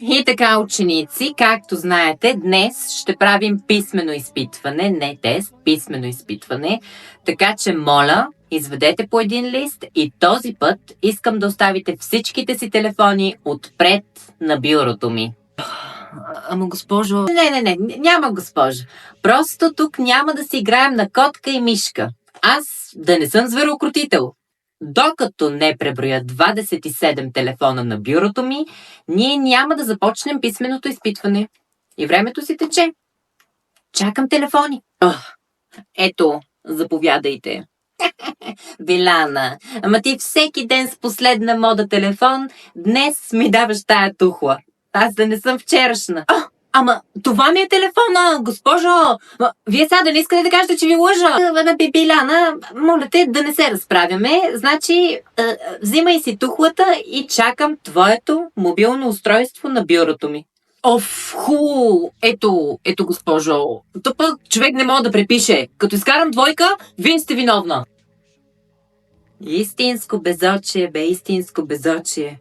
И така, ученици, както знаете, днес ще правим писмено изпитване, не тест, писмено изпитване. Така че, моля, изведете по един лист и този път искам да оставите всичките си телефони отпред на бюрото ми. Ама, госпожо... Не, няма госпожо. Просто тук няма да си играем на котка и мишка. Аз да не съм звероукротител. Докато не преброя 27 телефона на бюрото ми, ние няма да започнем писменото изпитване. И времето си тече. Чакам телефони. Ето, заповядайте. Вилана, ама ти всеки ден с последна мода телефон, днес ми даваш тая тухла. Аз да не съм вчерашна. Ама това ми е телефона, госпожо. Вие сега да не искате да кажете, че ви лъжа. Биляна, моля те да не се разправяме. Значи, взимай си тухлата и чакам твоето мобилно устройство на бюрото ми. Ето, госпожо. То пък човек не може да препише. Като изкарам двойка, вие сте виновна. Истинско безочие, истинско безочие.